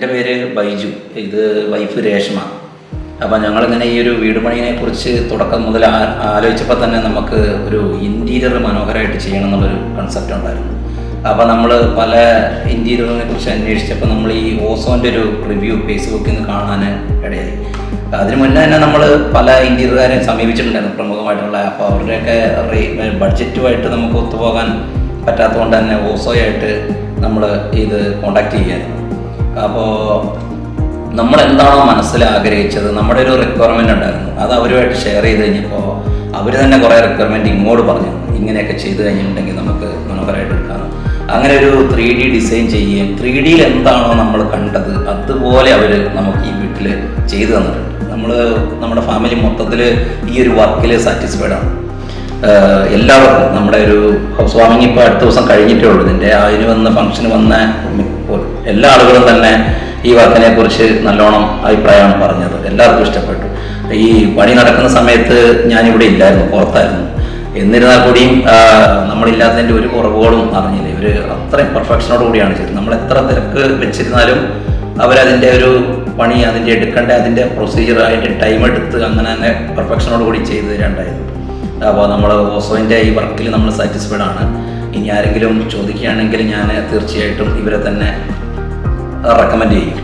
എൻ്റെ പേര് ബൈജു, ഇത് വൈഫ് രേഷ്മ. അപ്പോൾ ഞങ്ങളിങ്ങനെ ഈ ഒരു വീട് പണിയെ കുറിച്ച് തുടക്കം മുതൽ ആലോചിച്ചപ്പോൾ തന്നെ നമുക്ക് ഒരു ഇൻറ്റീരിയർ മനോഹരമായിട്ട് ചെയ്യണം എന്നുള്ളൊരു കൺസെപ്റ്റ് ഉണ്ടായിരുന്നു. അപ്പോൾ നമ്മൾ പല ഇൻറ്റീരിയറിനെ കുറിച്ച് അന്വേഷിച്ചപ്പോൾ നമ്മൾ ഈ ഓസോൻ്റെ ഒരു റിവ്യൂ ഫേസ്ബുക്കിൽ നിന്ന് കാണാൻ ഇടയായി. അതിന് മുന്നേ തന്നെ നമ്മൾ പല ഇൻറ്റീരിയറുകാരെ സമീപിച്ചിട്ടുണ്ടായിരുന്നു പ്രമുഖമായിട്ടുള്ള. അപ്പോൾ അവരുടെയൊക്കെ ബഡ്ജറ്റുമായിട്ട് നമുക്ക് ഒത്തുപോകാൻ പറ്റാത്തതുകൊണ്ട് തന്നെ ഓസോയായിട്ട് നമ്മൾ ഇത് കോണ്ടാക്ട് ചെയ്യായിരുന്നു. അപ്പോൾ നമ്മളെന്താണോ മനസ്സിൽ ആഗ്രഹിച്ചത്, നമ്മുടെ ഒരു റിക്വയർമെൻ്റ് ഉണ്ടായിരുന്നു, അത് അവരുമായിട്ട് ഷെയർ ചെയ്ത് കഴിഞ്ഞപ്പോൾ അവർ തന്നെ കുറേ റിക്വയർമെൻറ്റ് ഇങ്ങോട്ട് പറഞ്ഞു, ഇങ്ങനെയൊക്കെ ചെയ്ത് കഴിഞ്ഞിട്ടുണ്ടെങ്കിൽ നമുക്ക് മനോഹരമായിട്ട് എടുക്കാം. അങ്ങനെ ഒരു 3D ഡിസൈൻ ചെയ്യുകയും 3Dയിൽ എന്താണോ നമ്മൾ കണ്ടത് അതുപോലെ അവർ നമുക്ക് ഈ വീട്ടിൽ ചെയ്തു തന്നിട്ടുണ്ട്. നമ്മുടെ ഫാമിലി മൊത്തത്തിൽ ഈ ഒരു വർക്കിൽ സാറ്റിസ്ഫൈഡ് ആണ്. എല്ലാവർക്കും നമ്മുടെ ഒരു ഹൗസ് വാമിങ് ഇപ്പോൾ അടുത്ത ദിവസം കഴിഞ്ഞിട്ടേ ഉള്ളൂ. ഇതിൻ്റെ അതിന് വന്ന ഫംഗ്ഷന് വന്ന എല്ലാ ആളുകളും തന്നെ ഈ വർക്കിനെ കുറിച്ച് നല്ലോണം അഭിപ്രായമാണ് പറഞ്ഞത്. എല്ലാവർക്കും ഇഷ്ടപ്പെട്ടു. ഈ പണി നടക്കുന്ന സമയത്ത് ഞാനിവിടെ ഇല്ലായിരുന്നു, പുറത്തായിരുന്നു. എന്നിരുന്നാൽ കൂടിയും നമ്മളില്ലാത്തതിൻ്റെ ഒരു കുറവുകളും അറിഞ്ഞില്ല. ഇവർ അത്രയും പെർഫെക്ഷനോട് കൂടിയാണ് ചെയ്തത്. നമ്മൾ എത്ര തിരക്ക് വെച്ചിരുന്നാലും അവരതിൻ്റെ ഒരു പണി അതിൻ്റെ എടുക്കേണ്ട അതിൻ്റെ പ്രൊസീജിയർ അതിൻ്റെ ടൈം എടുത്ത് അങ്ങനെ തന്നെ പെർഫെക്ഷനോട് കൂടി ചെയ്ത് തരാണ്ടായത്. അപ്പോൾ നമ്മൾ ഓസോൻ്റെ ഈ വർക്കിൽ നമ്മൾ സാറ്റിസ്ഫൈഡ് ആണ്. ഇനി ആരെങ്കിലും ചോദിക്കുകയാണെങ്കിൽ ഞാൻ തീർച്ചയായിട്ടും ഇവരെ തന്നെ റെക്കമെൻഡ് ചെയ്യും.